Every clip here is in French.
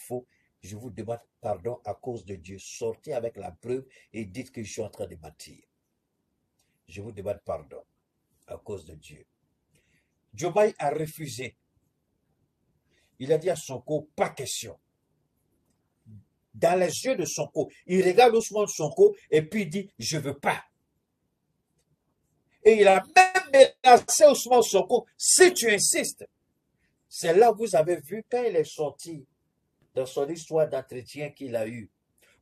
faux, je vous demande pardon à cause de Dieu. Sortez avec la preuve et dites que je suis en train de mentir. Je vous demande pardon à cause de Dieu. Diomaye a refusé. Il a dit à Sonko, pas question. Dans les yeux de Sonko, il regarde Ousmane Sonko et puis il dit, je ne veux pas. Et il a même menacé Ousmane Sonko, si tu insistes. C'est là que vous avez vu quand il est sorti dans son histoire d'entretien qu'il a eu,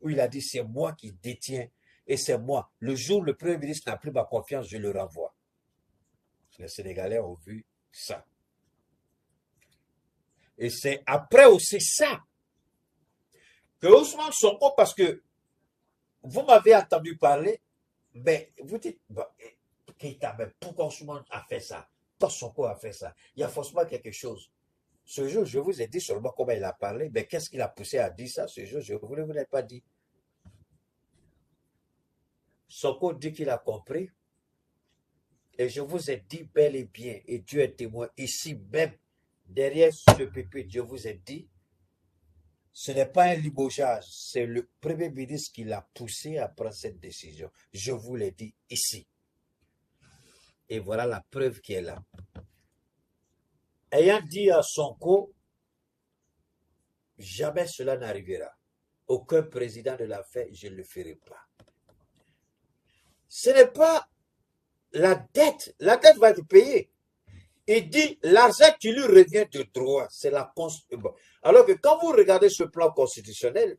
où il a dit, c'est moi qui détiens et c'est moi. Le jour où le Premier ministre n'a plus ma confiance, je le renvoie. Les Sénégalais ont vu ça. Et c'est après aussi ça que Ousmane Sonko, parce que vous m'avez entendu parler, mais vous dites, bah, Keïta, mais pourquoi Ousmane a fait ça? Pourquoi Sonko a fait ça? Il y a forcément quelque chose. Ce jour, je vous ai dit seulement comment il a parlé, mais qu'est-ce qui l'a poussé à dire ça? Ce jour, je ne vous l'ai pas dit. Sonko dit qu'il a compris, et je vous ai dit bel et bien, et Dieu est témoin, ici même, derrière ce pupitre, je vous ai dit, ce n'est pas un limogeage, c'est le Premier ministre qui l'a poussé à prendre cette décision. Je vous l'ai dit ici. Et voilà la preuve qui est là. Ayant dit à Sonko, jamais cela n'arrivera. Aucun président ne l'a fait, je ne le ferai pas. Ce n'est pas la dette va être payée. Il dit, l'argent qui lui revient de droit, c'est la Constitution. Alors que quand vous regardez ce plan constitutionnel,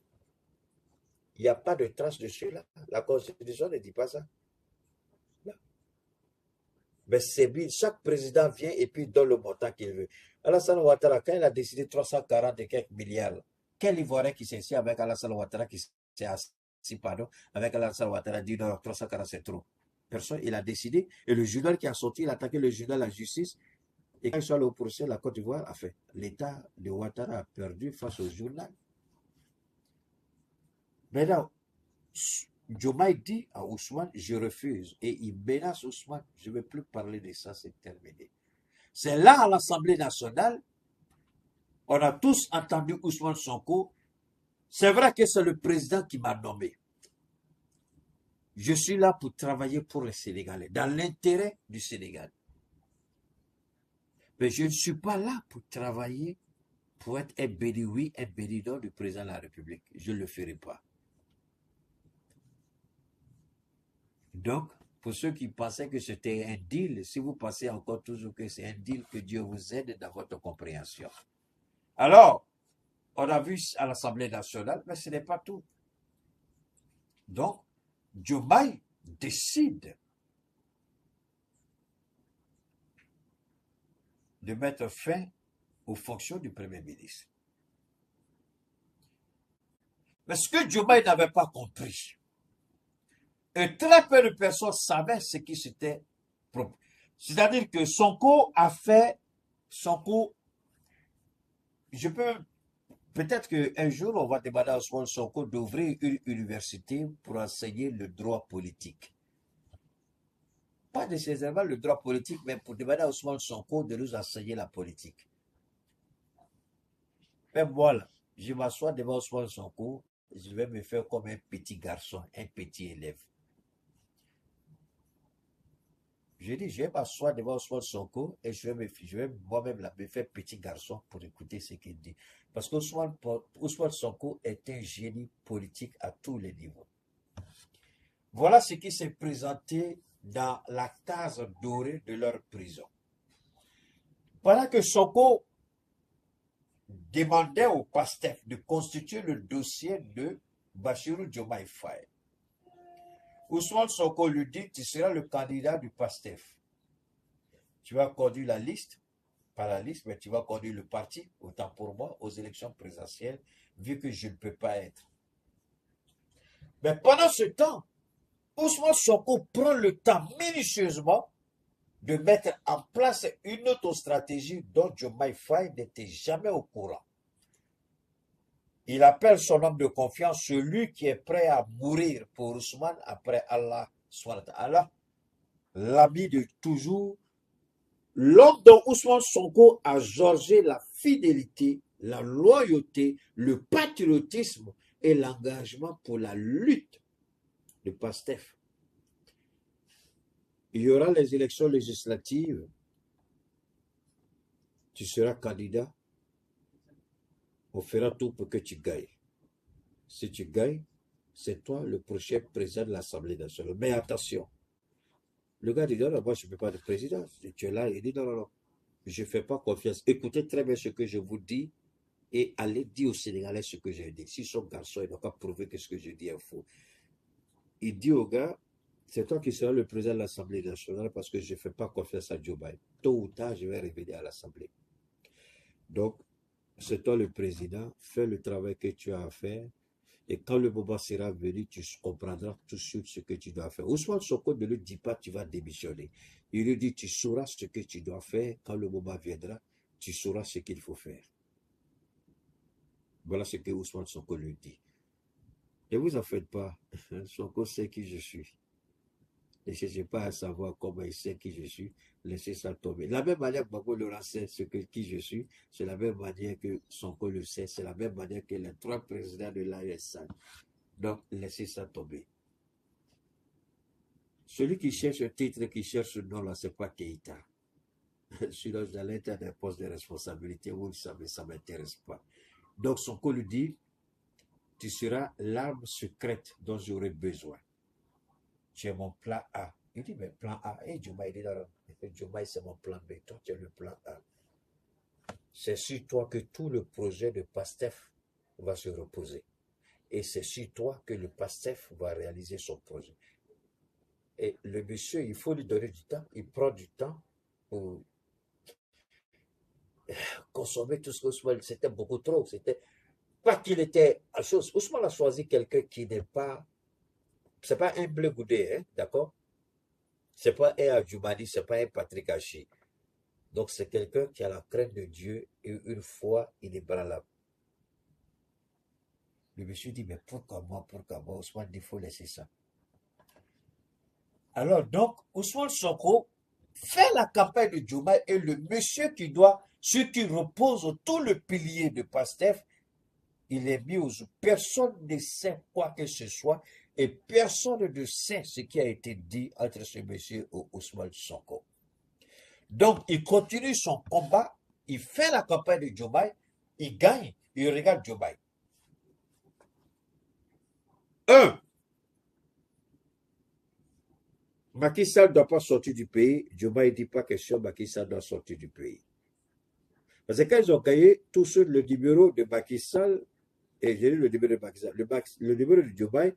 il n'y a pas de trace de cela. La Constitution ne dit pas ça. Non. Mais c'est bien, chaque président vient et puis donne le montant qu'il veut. Alassane Ouattara, quand il a décidé 340 et quelques milliards, quel Ivoirien qui s'est assis avec Alassane Ouattara qui s'est assis, pardon, avec Alassane Ouattara dit non, 340 c'est trop. Personne, il a décidé. Et le journal qui a sorti, il a attaqué le journal de la justice. Et quand ils sont allés au procès, la Côte d'Ivoire a fait. L'État de Ouattara a perdu face au journal. Maintenant, Diomaye dit à Ousmane, je refuse. Et il menace Ousmane, je ne veux plus parler de ça, c'est terminé. C'est là, à l'Assemblée nationale, on a tous entendu Ousmane Sonko. C'est vrai que c'est le président qui m'a nommé. Je suis là pour travailler pour les Sénégalais, dans l'intérêt du Sénégal. Mais je ne suis pas là pour travailler, pour être un béni oui, un béni non du président de la République. Je ne le ferai pas. Donc, pour ceux qui pensaient que c'était un deal, si vous pensez encore toujours que c'est un deal, que Dieu vous aide dans votre compréhension. Alors, on a vu à l'Assemblée nationale, mais ce n'est pas tout. Donc, Diomaye décide de mettre fin aux fonctions du Premier ministre. Mais ce que Diomaye n'avait pas compris, et très peu de personnes savaient ce qui s'était proposé. C'est-à-dire que Sonko a fait, je peux, peut-être qu'un jour, on va demander à Ousmane Sonko d'ouvrir une université pour enseigner le droit politique. Pas nécessairement le droit politique, mais pour demander à Ousmane Sonko de nous enseigner la politique. Mais voilà, je m'assois devant Ousmane Sonko, je vais me faire comme un petit garçon, un petit élève. Je dis, je vais m'asseoir devant Ousmane Sonko et je vais moi-même me faire petit garçon pour écouter ce qu'il dit. Parce que Ousmane Sonko est un génie politique à tous les niveaux. Voilà ce qui s'est présenté dans la case dorée de leur prison. Pendant que Sonko demandait au PASTEF de constituer le dossier de Bassirou Diomaye Faye, Ousmane Sonko lui dit, tu seras le candidat du PASTEF. Tu vas conduire la liste, pas la liste, mais tu vas conduire le parti, autant pour moi, aux élections présidentielles, vu que je ne peux pas être. Mais pendant ce temps, Ousmane Sonko prend le temps minutieusement de mettre en place une autre stratégie dont Diomaye Faye n'était jamais au courant. Il appelle son homme de confiance, celui qui est prêt à mourir pour Ousmane après Allah, Allah, l'ami de toujours, l'homme dont Ousmane Sonko a forgé la fidélité la loyauté, le patriotisme et l'engagement pour la lutte de PASTEF. Il y aura les élections législatives. Tu seras candidat. On fera tout pour que tu gagnes. Si tu gagnes, c'est toi le prochain président de l'Assemblée nationale. Mais attention, le gars dit non, non, moi je ne peux pas être président. Tu es là, il dit non, non, non, je ne fais pas confiance. Écoutez très bien ce que je vous dis et allez dire aux Sénégalais ce que j'ai dit. S'ils sont garçons, ils n'ont pas prouvé que ce que je dis est faux. Il dit au gars, c'est toi qui seras le président de l'Assemblée nationale parce que je ne fais pas confiance à Joe Biden. Tôt ou tard, je vais revenir à l'Assemblée. Donc, c'est toi le président, fais le travail que tu as à faire. Et quand le moment sera venu, tu comprendras tout de suite ce que tu dois faire. Ousmane Sonko ne lui dit pas tu vas démissionner. Il lui dit tu sauras ce que tu dois faire. Quand le moment viendra, tu sauras ce qu'il faut faire. Voilà ce que Ousmane Sonko lui dit. Ne vous en faites pas. Sonko sait qui je suis. Ne cherchez pas à savoir comment il sait qui je suis. Laissez ça tomber. De la même manière que Gbagbo Laurent sait qui je suis, c'est la même manière que Sonko le sait, c'est la même manière que les 3 présidents de l'ASN. Donc, laissez ça tomber. Celui qui cherche un titre, qui cherche ce nom-là, c'est pas Keïta. Celui-là, j'allais être des postes de responsabilité, oui, ça ne m'intéresse pas. Donc, Sonko lui dit, tu seras l'arme secrète dont j'aurai besoin. Tu es mon plan A. Il dit, mais plan A. Et Diomaye dit, non, Diomaye, c'est mon plan B. Toi, tu es le plan A. C'est sur toi que tout le projet de PASTEF va se reposer. Et c'est sur toi que le PASTEF va réaliser son projet. Et le monsieur, il faut lui donner du temps. Il prend du temps pour consommer tout ce qu'Ousmane, c'était beaucoup trop. C'était pas qu'il était à chose. Ousmane a choisi quelqu'un qui n'est pas, c'est pas un bleu goudé, hein, d'accord? C'est pas un Adjoumani, c'est pas un Patrick Hachi. Donc c'est quelqu'un qui a la crainte de Dieu et une foi inébranlable. Le monsieur dit, mais pourquoi moi? Ousmane dit, il faut laisser ça. Alors donc, Ousmane Sonko fait la campagne de Diomaye et le monsieur qui doit, ce qui repose tout le pilier de PASTEF, il est mis aux yeux. Personne ne sait quoi que ce soit et personne ne sait ce qui a été dit entre ce monsieur et Ousmane Sonko. Donc, il continue son combat, il fait la campagne de Diomaye, il gagne, il regarde Diomaye. Macky Sall ne doit pas sortir du pays. Diomaye ne dit pas question, Macky Sall doit sortir du pays. Parce que quand ils ont gagné, tous ceux, le numéro de Macky Sall, et j'ai lu le numéro de Macky Sall, le numéro de Diomaye,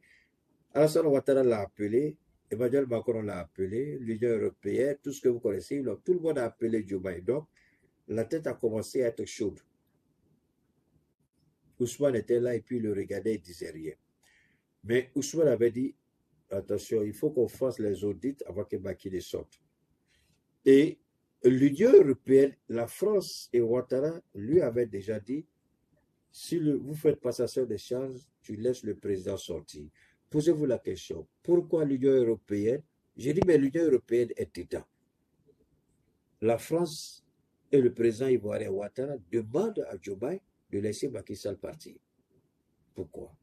Alassane Ouattara l'a appelé, Emmanuel Macron l'a appelé, l'Union européenne, tout ce que vous connaissez, tout le monde a appelé Diomaye. Donc, la tête a commencé à être chaude. Ousmane était là et puis il le regardait, il ne disait rien. Mais Ousmane avait dit, attention, il faut qu'on fasse les audits avant que Macky ne sorte. Et l'Union européenne, la France et Ouattara lui avaient déjà dit, si vous faites passation des charges, tu laisses le président sortir. Posez-vous la question, pourquoi l'Union européenne? J'ai dit, mais l'Union européenne est dedans. La France et le président ivoirien Ouattara demandent à Diomaye de laisser Macky Sall partir. Pourquoi?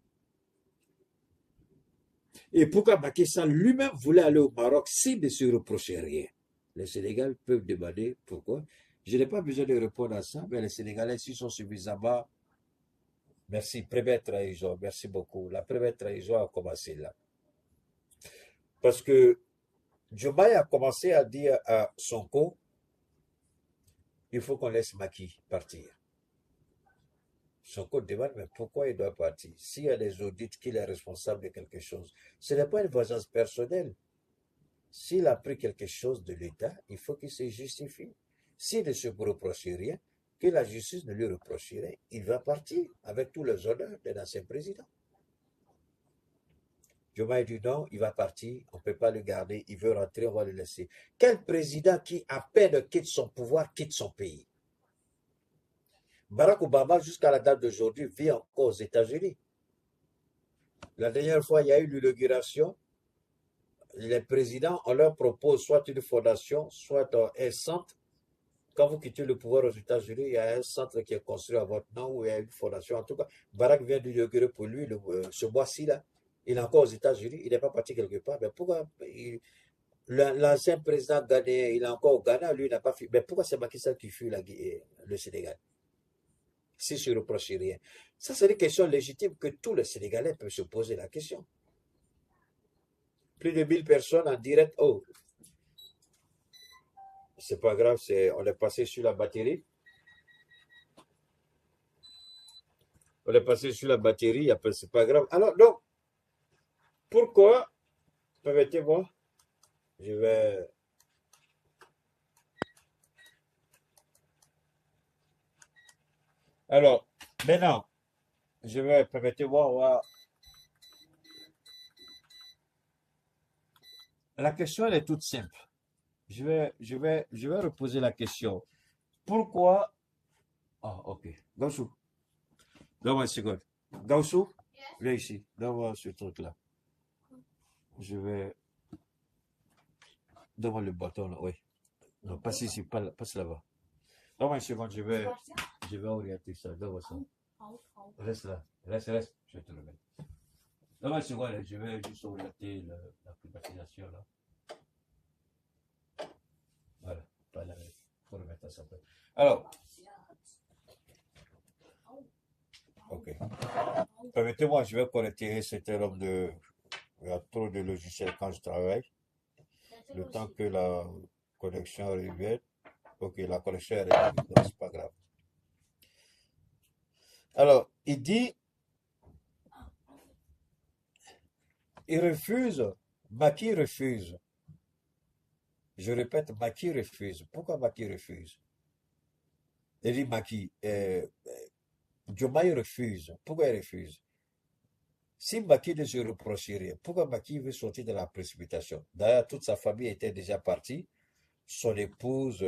Et pourquoi Macky Sall lui-même voulait aller au Maroc s'il ne se reprochait rien? Les Sénégalais peuvent demander pourquoi. Je n'ai pas besoin de répondre à ça, mais les Sénégalais, s'ils sont suffisamment... Merci, première trahison, merci beaucoup. La première trahison a commencé là. Parce que Diomaye a commencé à dire à Sonko, il faut qu'on laisse Macky partir. Sonko demande, mais pourquoi il doit partir? S'il y a des audits qu'il est responsable de quelque chose, ce n'est pas une vengeance personnelle. S'il a pris quelque chose de l'État, il faut qu'il se justifie. S'il ne se reproche rien, que la justice ne lui reproche rien, il va partir avec tous les honneurs d'un ancien président. Diomaye dit non, il va partir, on ne peut pas le garder, il veut rentrer, on va le laisser. Quel président qui, à peine quitte son pouvoir, quitte son pays? Barack Obama, jusqu'à la date d'aujourd'hui, vit encore aux États-Unis. La dernière fois, il y a eu l'inauguration. Les présidents, on leur propose soit une fondation, soit un centre Quand vous quittez le pouvoir aux États-Unis, il y a un centre qui est construit à votre nom ou il y a une fondation. En tout cas, Barack vient d'inaugurer pour lui ce mois-ci là. Il est encore aux États-Unis, il n'est pas parti quelque part. Mais pourquoi l'ancien président ghanéen, il est encore au Ghana, lui, il n'a pas fui. Mais pourquoi c'est Macky Sall qui fuit le Sénégal? Si je ne reproche rien. Ça, c'est une question légitime que tous les Sénégalais peuvent se poser la question. Plus de 1000 personnes en direct. Oh, c'est pas grave, on est passé sur la batterie. On est passé sur la batterie, c'est pas grave. Alors, donc, pourquoi, permettez-moi, je vais. Alors, maintenant, permettez-moi, la question, elle est toute simple. Je vais reposer la question. Pourquoi. Ah, ok. Gaussou, donne-moi une seconde. Gaussou, viens ici, donne-moi ce truc-là. Je vais. Donne-moi le bâton, là, oui. Non, passe ici, passe là-bas. Donne-moi une seconde, je vais orienter ça. Donne-moi ça. Reste là, reste, je vais te le mettre. Donne-moi une seconde, je vais juste orienter la privatisation, là. Voilà, pas la faut remettre ça après. Alors, ok. Permettez-moi, je vais connecter cet homme de. Il y a trop de logiciels quand je travaille. Le temps que la connexion revienne. Ok, la connexion est revenue, donc c'est pas grave. Alors, il dit, il refuse, Macky refuse. Je répète, Macky refuse. Pourquoi Macky refuse? Il dit Macky, Diomaye refuse. Pourquoi il refuse? Si Macky ne se reproche rien, pourquoi Macky veut sortir de la précipitation? D'ailleurs, toute sa famille était déjà partie. Son épouse,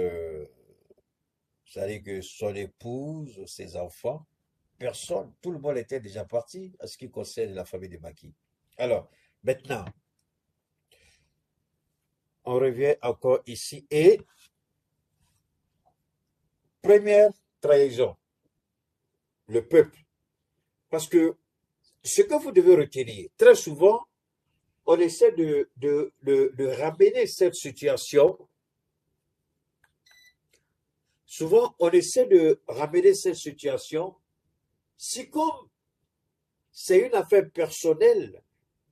c'est-à-dire que son épouse, ses enfants, personne, tout le monde était déjà parti à ce qui concerne la famille de Macky. Alors, maintenant, on revient encore ici. Et première trahison, le peuple. Parce que ce que vous devez retenir, très souvent, on essaie de ramener cette situation. Souvent, on essaie de ramener cette situation. Si comme c'est une affaire personnelle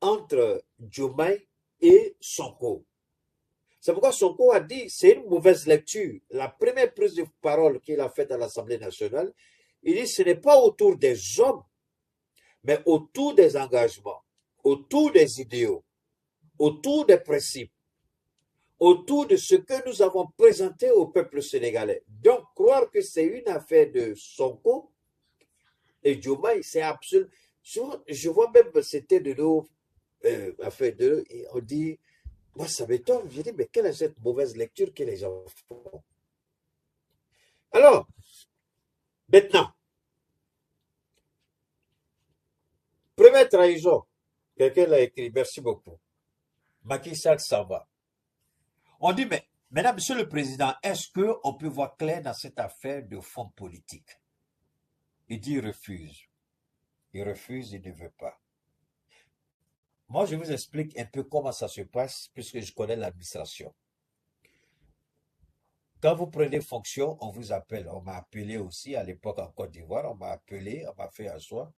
entre Diomaye et Sonko. C'est pourquoi Sonko a dit c'est une mauvaise lecture. La première prise de parole qu'il a faite à l'Assemblée nationale, il dit ce n'est pas autour des hommes, mais autour des engagements, autour des idéaux, autour des principes, autour de ce que nous avons présenté au peuple sénégalais. Donc, croire que c'est une affaire de Sonko et Diomaye, c'est absolument. Je vois même, c'était de nos affaires de. Et on dit, moi, ça m'étonne. Je dis, mais quelle est cette mauvaise lecture que les gens font? Alors, maintenant, première trahison, quelqu'un l'a écrit, merci beaucoup. Macky Sall s'en va. On dit, mais maintenant, Monsieur le Président, est-ce qu'on peut voir clair dans cette affaire de fonds politique? Il dit, il refuse. Il refuse, il ne veut pas. Moi, je vous explique un peu comment ça se passe, puisque je connais l'administration. Quand vous prenez fonction, on vous appelle. On m'a appelé aussi à l'époque en Côte d'Ivoire, on m'a appelé, on m'a fait asseoir.